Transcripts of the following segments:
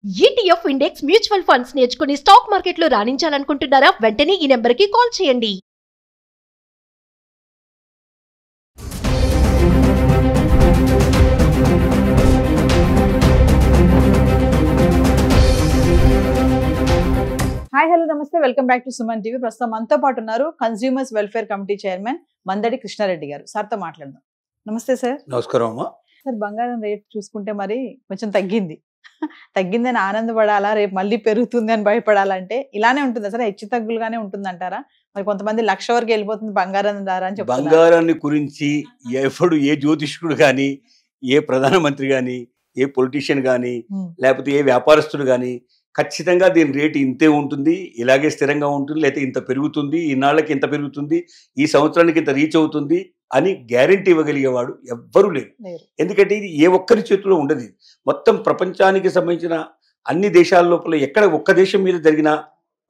ETF index mutual funds నేర్చుకుని stock మార్కెట్లో రాణించాలనుకుంటున్నారా? వెంటనే ఈ నెంబర్కి కాల్ చేయండి. Hi hello namaste, welcome back to Suman TV. ప్రస్తుతం మనతో పాటు ఉన్నారు consumers welfare committee chairman Mandadi Krishnareddy garu. సార్తో మాట్లాడదాం. నమస్తే సార్. నమస్కారం అమ్మా. సార్, బంగారం రేట్ చూసుకుంటే మరి కొంచెం తగ్గిందని ఆనందపడాలా, రేపు మళ్ళీ పెరుగుతుంది అని భయపడాలంటే ఇలానే ఉంటుందా సార్? హెచ్చు తగ్గులుగానే ఉంటుందంటారా? మరి కొంతమంది 1,00,000 వరకు వెళ్ళిపోతుంది బంగారం ధర అని చెప్తున్నారు. బంగారాన్ని గురించి ఎప్పుడు ఏ జ్యోతిష్కుడు కానీ, ఏ ప్రధానమంత్రి కానీ, ఏ పొలిటీషియన్ కానీ, లేకపోతే ఏ వ్యాపారస్తుడు కానీ ఖచ్చితంగా దీని రేటు ఇంతే ఉంటుంది, ఇలాగే స్థిరంగా ఉంటుంది, లేకపోతే ఇంత పెరుగుతుంది, ఈనాళ్ళకి ఇంత పెరుగుతుంది, ఈ సంవత్సరానికి ఇంత రీచ్ అవుతుంది అని గ్యారంటీ ఇవ్వగలిగేవాడు ఎవ్వరూ లేరు. ఎందుకంటే ఇది ఏ ఒక్కరి చేతిలో ఉండదు. మొత్తం ప్రపంచానికి సంబంధించిన అన్ని దేశాల లోపల ఎక్కడ ఒక్క దేశం మీద జరిగిన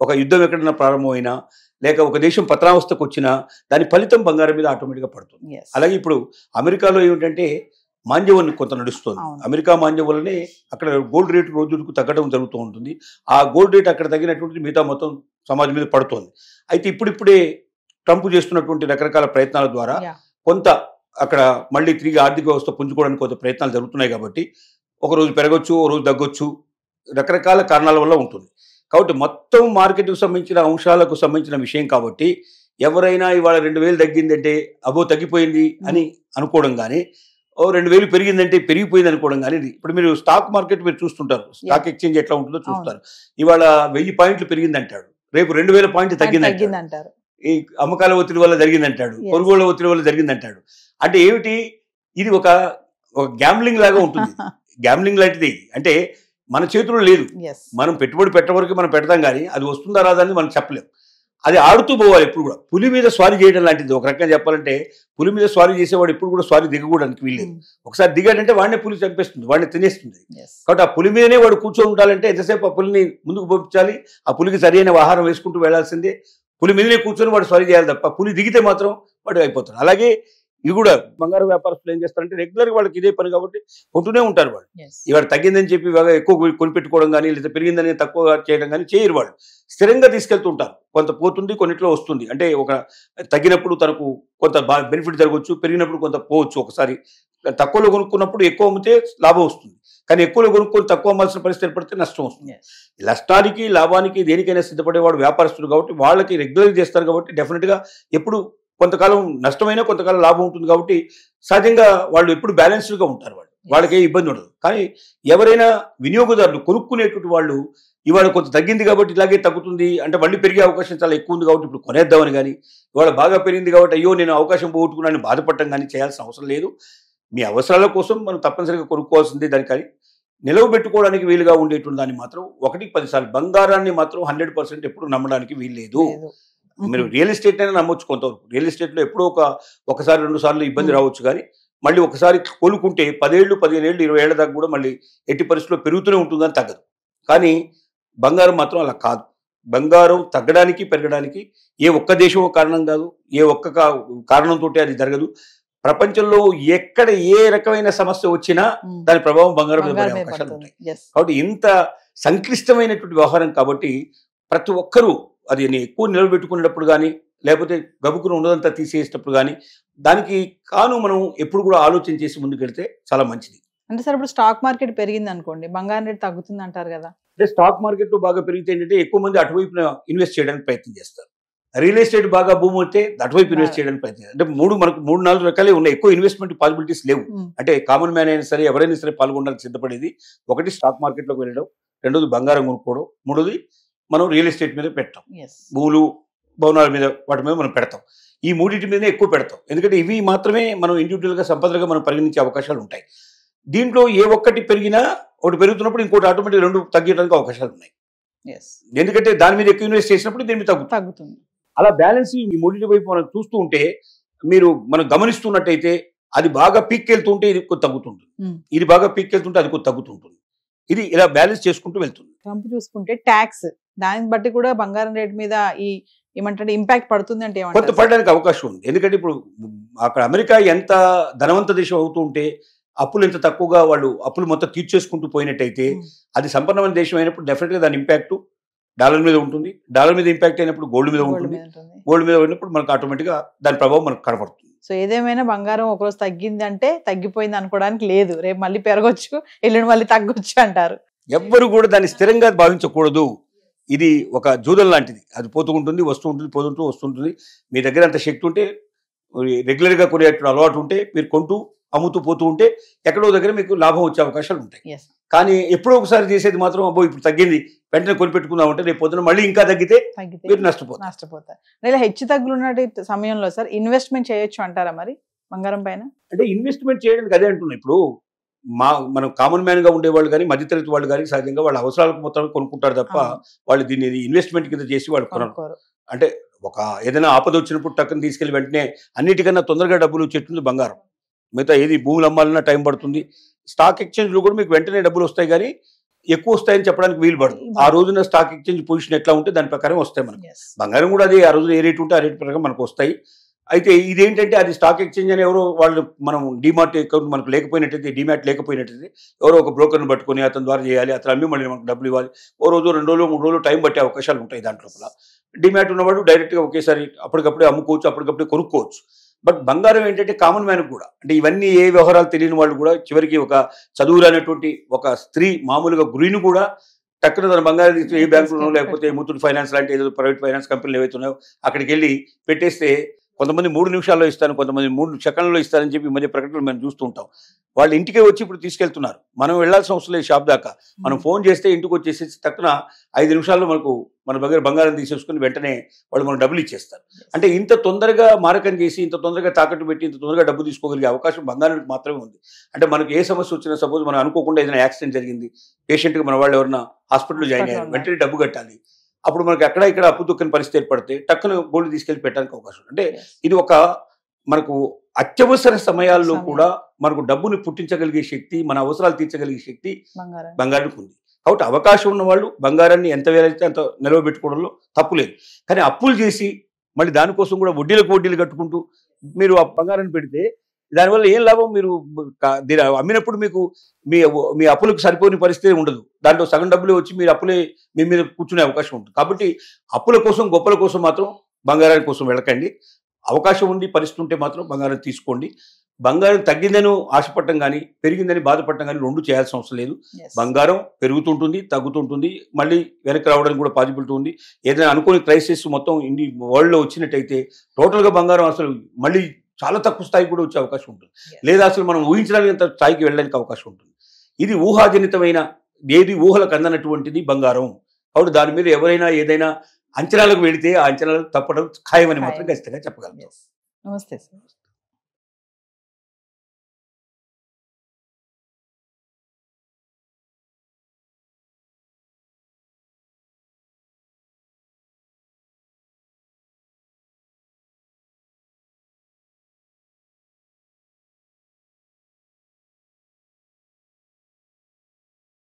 ఒక యుద్ధం ఎక్కడైనా ప్రారంభమైనా, లేక ఒక దేశం పతనావస్థకు వచ్చినా దాని ఫలితం బంగారం మీద ఆటోమేటిక్గా పడుతుంది. అలాగే ఇప్పుడు అమెరికాలో ఏమిటంటే మాంద్యం కొంత నడుస్తుంది. అమెరికా మాంద్యం వల్లనే అక్కడ గోల్డ్ రేటు రోజుకు తగ్గడం జరుగుతూ ఉంటుంది. ఆ గోల్డ్ రేట్ అక్కడ తగ్గినటువంటి మిగతా మొత్తం సమాజం మీద పడుతుంది. అయితే ఇప్పుడిప్పుడే ట్రంప్ చేస్తున్నటువంటి రకరకాల ప్రయత్నాల ద్వారా కొంత అక్కడ మళ్ళీ తిరిగి ఆర్థిక వ్యవస్థ పుంజుకోవడానికి కొంత ప్రయత్నాలు జరుగుతున్నాయి. కాబట్టి ఒక రోజు పెరగచ్చు, ఓ రోజు తగ్గొచ్చు, రకరకాల కారణాల వల్ల ఉంటుంది. కాబట్టి మొత్తం మార్కెట్కు సంబంధించిన అంశాలకు సంబంధించిన విషయం కాబట్టి ఎవరైనా ఇవాళ 2,000 తగ్గిందంటే అబో తగ్గిపోయింది అని అనుకోవడం కానీ, ఓ 2,000 పెరిగిందంటే పెరిగిపోయింది అనుకోవడం కానీ. ఇప్పుడు మీరు స్టాక్ మార్కెట్ మీరు చూస్తుంటారు, స్టాక్ ఎక్స్చేంజ్ ఎట్లా ఉంటుందో చూస్తారు. ఇవాళ 1000 పాయింట్లు పెరిగిందంటాడు, రేపు 2,000 పాయింట్లు తగ్గిందంటాడు. ఈ అమ్మకాల ఒత్తిడి వల్ల జరిగిందంటాడు, కొనుగోళ్ల ఒత్తిడి వల్ల జరిగిందంటాడు. అంటే ఏమిటి? ఇది ఒక గ్యాంబ్లింగ్ లాగా ఉంటుంది. గ్యాంబ్లింగ్ లాంటిది. అంటే మన చేతుల్లో లేదు. మనం పెట్టుబడి పెట్టవరకు మనం పెడతాం కానీ అది వస్తుందా రాదా అని మనం చెప్పలేం. అది ఆడుతూ పోవాలి ఎప్పుడు కూడా. పులి మీద స్వారీ చేయడం లాంటిది. ఒక రకంగా చెప్పాలంటే పులి మీద స్వారీ చేసేవాడు ఎప్పుడు కూడా స్వారీ దిగకూడడానికి వీల్లేదు. ఒకసారి దిగాడంటే వాడిని పులి చంపేస్తుంది, వాడిని తినేస్తుంది. కాబట్టి ఆ పులి మీదనే వాడు కూర్చొని ఉండాలంటే ఎంతసేపు ఆ పులిని ముందుకు పంపించాలి, ఆ పులికి సరైన ఆహారం వేసుకుంటూ వెళ్లాల్సిందే. పులి మీదనే కూర్చొని వాడు స్వారీ చేయాలి తప్ప పులి దిగితే మాత్రం వాడు అయిపోతాడు. అలాగే ఇవి కూడా బంగారు వ్యాపారస్తులు ఏం చేస్తారంటే రెగ్యులర్గా వాళ్ళకి ఇదే పని కాబట్టి కొంటూనే ఉంటారు. వాళ్ళు ఇవాళ తగ్గిందని చెప్పి బాగా ఎక్కువ కొనిపెట్టుకోవడం కానీ, లేదా పెరిగిందని తక్కువ చేయడం కానీ చేయరు. వాళ్ళు స్థిరంగా తీసుకెళ్తుంటారు. కొంత పోతుంది, కొన్నిట్లో వస్తుంది. అంటే ఒక తగ్గినప్పుడు తనకు కొంత బెనిఫిట్ జరగవచ్చు, పెరిగినప్పుడు కొంత పోవచ్చు. ఒకసారి తక్కువలో కొనుక్కున్నప్పుడు ఎక్కువ అమ్మితే లాభం వస్తుంది, కానీ ఎక్కువలో కొనుక్కొని తక్కువ అమ్మాల్సిన పరిస్థితి ఏర్పడితే నష్టం వస్తుంది. నష్టానికి లాభానికి దేనికైనా సిద్ధపడేవాడు వ్యాపారస్తుడు కాబట్టి వాళ్ళకి రెగ్యులర్ చేస్తారు. కాబట్టి డెఫినెట్గా ఎప్పుడు కొంతకాలం నష్టమైనా కొంతకాలం లాభం ఉంటుంది. కాబట్టి సహజంగా వాళ్ళు ఎప్పుడు బ్యాలెన్స్డ్గా ఉంటారు. వాళ్ళకి ఏ ఇబ్బంది ఉండదు. కానీ ఎవరైనా వినియోగదారులు కొనుక్కునేటువంటి వాళ్ళు ఇవాళ కొంత తగ్గింది కాబట్టి ఇలాగే తగ్గుతుంది అంటే మళ్ళీ పెరిగే అవకాశం చాలా ఎక్కువ ఉంది కాబట్టి ఇప్పుడు కొనేద్దామని కానీ, ఇవాళ బాగా పెరిగింది కాబట్టి అయ్యో నేను అవకాశం పోగొట్టుకున్నాను బాధపడటం కానీ చేయాల్సిన అవసరం లేదు. మీ అవసరాల కోసం మనం తప్పనిసరిగా కొనుక్కోవాల్సిందే. దాని కానీ నిలవబెట్టుకోవడానికి వీలుగా ఉండేటువంటి దాన్ని మాత్రం 1-10 సార్లు బంగారాన్ని మాత్రం 100% ఎప్పుడు నమ్మడానికి వీల్లేదు. మీరు రియల్ ఎస్టేట్ అయినా నమ్మొచ్చు కొంతవరకు. రియల్ ఎస్టేట్లో ఎప్పుడో ఒకసారి 2 సార్లు ఇబ్బంది రావచ్చు, కానీ మళ్ళీ ఒకసారి కోలుకుంటే 10 ఏళ్ళు 15 ఏళ్ళు 20 ఏళ్ల దాకా కూడా మళ్ళీ ఎట్టి పరిస్థితుల్లో పెరుగుతూనే ఉంటుందని తగ్గదు. కానీ బంగారం మాత్రం అలా కాదు. బంగారం తగ్గడానికి పెరగడానికి ఏ ఒక్క దేశమో కారణం కాదు, ఏ ఒక్క కారణంతో అది జరగదు. ప్రపంచంలో ఎక్కడ ఏ రకమైన సమస్య వచ్చినా దాని ప్రభావం బంగారం మీద పడే అవకాశాలు ఉంటాయి. కాబట్టి ఇంత సంక్లిష్టమైనటువంటి వ్యవహారం కాబట్టి ప్రతి ఒక్కరూ అది ఎక్కువ నిలబెట్టుకునేటప్పుడు కానీ, లేకపోతే గబుకును ఉన్నదంతా తీసేసేటప్పుడు కానీ దానికి కాను మనం ఎప్పుడు కూడా ఆలోచన చేసి ముందుకెళ్తే చాలా మంచిది. అంటే సార్, ఇప్పుడు స్టాక్ మార్కెట్ పెరిగింది అనుకోండి, బంగారం రేటు తగ్గుతుంది అంటారు కదా. అంటే స్టాక్ మార్కెట్లో బాగా పెరిగితే ఏంటంటే ఎక్కువ మంది అటువైపున ఇన్వెస్ట్ చేయడానికి ప్రయత్నం చేస్తారు. రియల్ ఎస్టేట్ బాగా భూమి అయితే అటువైపు ఇన్వెస్ట్ చేయడానికి ప్రయత్నం. అంటే మనకు 3-4 రకాలే ఉన్నాయి. ఎక్కువ ఇన్వెస్ట్మెంట్ పాసిబిలిటీస్ లేవు. అంటే కామన్ మ్యాన్ అయినా సరే ఎవరైనా సరే పాల్గొనడానికి సిద్ధపడేది ఒకటి స్టాక్ మార్కెట్లోకి వెళ్ళడం, రెండోది బంగారం కొనుక్కోవడం, మూడోది మనం రియల్ ఎస్టేట్ మీద పెడతాం. భూములు భవనాల మీద వాటి మీద మనం పెడతాం. ఈ మూడింటి మీదనే ఎక్కువ పెడతాం. ఎందుకంటే ఇవి మాత్రమే మనం ఇండివిజువల్గా సంపదగా మనం పరిగణించే అవకాశాలు ఉంటాయి. దీంట్లో ఏ ఒక్కటి పెరిగినా ఒకటి పెరుగుతున్నప్పుడు ఇంకోటి ఆటోమేటిక్ 2 తగ్గడానికి అవకాశాలు ఉన్నాయి. ఎందుకంటే దాని మీద ఎక్కువ ఇన్వెస్ట్ చేసినప్పుడు దీని మీద తగ్గుతుంది. అలా బ్యాలెన్స్ ఈ మూడింటి వైపు మనం చూస్తూ ఉంటే మనం గమనిస్తున్నట్టయితే అది బాగా పీక్ వెళ్తుంటే ఇది కొంత తగ్గుతుంటుంది, ఇది బాగా పీక్ వెళ్తుంటే అది కొంత తగ్గుతుంటుంది. ఇది ఇలా బ్యాలెన్స్ చేసుకుంటూ వెళ్తుంది. ట్రంప్ చూసుకుంటే ట్యాక్స్ దాన్ని బట్టి కూడా బంగారం రేట్ మీద ఏమంటే ఇంపాక్ట్ పడుతుంది అంటే కొంత పడడానికి అవకాశం ఉంది. ఎందుకంటే ఇప్పుడు అక్కడ అమెరికా ఎంత ధనవంత దేశం అవుతూ ఉంటే అప్పులు ఎంత తక్కువగా వాళ్ళు అప్పులు మొత్తం తీర్చేసుకుంటూ పోయినట్టయితే అది సంపన్నమైన దేశం అయినప్పుడు డెఫినెట్గా దాని ఇంపాక్ట్ డాలర్ మీద ఉంటుంది. డాలర్ మీద ఇంపాక్ట్ అయినప్పుడు గోల్డ్ మీద ఉంటుంది. గోల్డ్ మీద ఉన్నప్పుడు మనకు ఆటోమేటిక్గా దాని ప్రభావం మనకు కనపడుతుంది. సో ఏదేమైనా బంగారం ఒకరోజు తగ్గింది అంటే తగ్గిపోయింది అనుకోవడానికి లేదు. రేపు మళ్ళీ పెరగొచ్చు, ఎల్లుండి మళ్ళీ తగ్గొచ్చు అంటారు. ఎవ్వరు కూడా దాన్ని స్థిరంగా భావించకూడదు. ఇది ఒక జూదం లాంటిది. అది పోతూ ఉంటుంది, వస్తూ ఉంటుంది, పోతుంటూ వస్తుంటుంది. మీ దగ్గర అంత శక్తి ఉంటే, రెగ్యులర్గా కొనే అలవాటు ఉంటే, మీరు కొంటూ అమ్ముతూ పోతూ ఉంటే ఎక్కడో దగ్గర మీకు లాభం వచ్చే అవకాశాలు ఉంటాయి. కానీ ఎప్పుడో ఒకసారి చేసేది మాత్రం అబ్బో ఇప్పుడు తగ్గింది వెంటనే కొనిపెట్టుకుందాం అంటే రేపు పొద్దున మళ్ళీ ఇంకా తగ్గితే మీరు నష్టపోతారు. లేదా హెచ్చు తగ్గులు ఉన్న సమయంలో సార్ ఇన్వెస్ట్మెంట్ చేయొచ్చు అంటారా మరి బంగారం పైన? అంటే ఇన్వెస్ట్మెంట్ చేయడానికి అదే అంటున్నాం. ఇప్పుడు మనం కామన్ మ్యాన్ గా ఉండేవాళ్ళు కానీ మధ్యతరగతి వాళ్ళు కానీ సహజంగా వాళ్ళ అవసరాలకు మొత్తం కొనుక్కుంటారు తప్ప వాళ్ళు దీన్ని ఇన్వెస్ట్మెంట్ కింద చేసి వాళ్ళు కొనరు. అంటే ఒక ఏదైనా ఆపద వచ్చినప్పుడు టక్కన తీసుకెళ్లి వెంటనే అన్నిటికన్నా తొందరగా డబ్బులు వచ్చేస్తుంది బంగారం. మిగతా ఏది భూములు అమ్మాలన్నా టైం పడుతుంది. స్టాక్ ఎక్స్చేంజ్ లో కూడా మీకు వెంటనే డబ్బులు వస్తాయి కానీ ఎక్కువ వస్తాయని చెప్పడానికి వీలు పడదు. ఆ రోజున స్టాక్ ఎక్స్చేంజ్ పొజిషన్ ఎట్లా ఉంటే దాని ప్రకారం వస్తాయి మనకు. బంగారం కూడా అదే, ఆ రోజున ఏ రేట్ ఉంటే ఆ రేట్ ప్రకారం మనకు వస్తాయి. అయితే ఇదేంటంటే అది స్టాక్ ఎక్స్చేంజ్ అని ఎవరో వాళ్ళు మనం డిమార్ట్ అకౌంట్ మనకు లేకపోయినట్టయితే, డిమాట్ లేకపోయినట్టయితే ఎవరో ఒక బ్రోకర్ని పట్టుకొని అతని ద్వారా చేయాలి, అతను అమ్మి మళ్ళీ మనకు డబ్బులు ఇవ్వాలి. ఓ రోజు 2 రోజులు 3 రోజులు టైం పట్టే అవకాశాలు ఉంటాయి దాంట్లో. డిమాట్ ఉన్నవాడు డైరెక్ట్గా ఒకేసారి అప్పటికప్పుడే అమ్ముకోవచ్చు, అప్పటికప్పుడే కొనుక్కోవచ్చు. బట్ బంగారం ఏంటంటే కామన్ మ్యాన్ కూడా, అంటే ఇవన్నీ ఏ వ్యవహారాలు తెలియని వాళ్ళు కూడా, చివరికి ఒక చదువురానటువంటి ఒక స్త్రీ మామూలుగా గృహిణి కూడా టక్కున తన బంగారం తీసి ఏ బ్యాంకులోనో లేకపోతే ముత్తూట్ ఫైనాన్స్ లాంటి ఏదో ప్రైవేట్ ఫైనాన్స్ కంపెనీలు ఏవైతే ఉన్నాయో అక్కడికి వెళ్ళి పెట్టేస్తే కొంతమంది 3 నిమిషాల్లో ఇస్తాను, కొంతమంది 3 సెకండ్లో ఇస్తారని చెప్పి ఈ మధ్య ప్రకటనలు మనం చూస్తూ ఉంటాం. వాళ్ళు ఇంటికే వచ్చి ఇప్పుడు తీసుకెళ్తున్నారు. మనం వెళ్ళాల్సిన అవసరం లేదు షాప్ దాకా. మనం ఫోన్ చేస్తే ఇంటికి వచ్చేసి తక్కువ 5 నిమిషాల్లో మనకు మన దగ్గర బంగారం తీసేసుకుని వెంటనే వాళ్ళు మనకు డబ్బులు ఇచ్చేస్తారు. అంటే ఇంత తొందరగా మారకం చేసి, ఇంత తొందరగా తాకట్టు పెట్టి, ఇంత తొందరగా డబ్బు తీసుకోగలిగే అవకాశం బంగారానికి మాత్రమే ఉంది. అంటే మనకు ఏ సమస్య వచ్చినా, సపోజ్ మనం అనుకోకుండా ఏదైనా యాక్సిడెంట్ జరిగింది, పేషెంట్గా మన వాళ్ళు ఎవరైనా హాస్పిటల్లో జాయిన్ అయ్యారు, వెంటనే డబ్బు కట్టాలి. అప్పుడు మనకి అక్కడ ఇక్కడ అప్పు దుక్కని పరిస్థితి ఏర్పడితే టక్కున గోల్డ్ తీసుకెళ్లి పెట్టడానికి అవకాశం. అంటే ఇది ఒక మనకు అత్యవసర సమయాల్లో కూడా మనకు డబ్బుని పుట్టించగలిగే శక్తి, మన అవసరాలు తీర్చగలిగే శక్తి బంగారానికి ఉంది. కాబట్టి అవకాశం ఉన్న వాళ్ళు బంగారాన్ని ఎంత వేలైతే అంత నిలవబెట్టుకోవడంలో తప్పు లేదు. కానీ అప్పులు చేసి మళ్ళీ దానికోసం కూడా వడ్డీలు కట్టుకుంటూ మీరు ఆ బంగారాన్ని పెడితే దానివల్ల ఏం లాభం? మీరు అమ్మినప్పుడు మీకు మీ అప్పులకు సరిపోని పరిస్థితి ఉండదు. దాంట్లో సగం డబ్బులే వచ్చి మీరు అప్పులే మీ మీద కూర్చునే అవకాశం ఉంటుంది. కాబట్టి అప్పుల కోసం, గొప్పల కోసం మాత్రం బంగారాని కోసం వెళ్ళకండి. అవకాశం ఉండి పరిస్థితి ఉంటే మాత్రం బంగారం తీసుకోండి. బంగారం తగ్గిందని ఆశపడటం కానీ, పెరిగిందని బాధపడటం కానీ రెండు చేయాల్సిన అవసరం లేదు. బంగారం పెరుగుతుంటుంది, తగ్గుతుంటుంది, మళ్ళీ వెనక్కి రావడానికి కూడా పాసిబిలిటీ ఉంది. ఏదైనా అనుకోని క్రైసిస్ మొత్తం వరల్డ్లో వచ్చినట్టయితే టోటల్గా బంగారం అసలు మళ్ళీ చాలా తక్కువ స్థాయికి కూడా వచ్చే అవకాశం ఉంటుంది. లేదా అసలు మనం ఊహించడానికి అంత స్థాయికి వెళ్ళడానికి అవకాశం ఉంటుంది. ఇది ఊహాజనితమైన, ఏది ఊహలకు అందనటువంటిది బంగారం. కాబట్టి దాని మీద ఎవరైనా ఏదైనా అంచనాలకు వెళితే ఆ అంచనాలకు తప్పడం ఖాయమని మాత్రం ఖచ్చితంగా చెప్పగలం. నమస్తే సార్.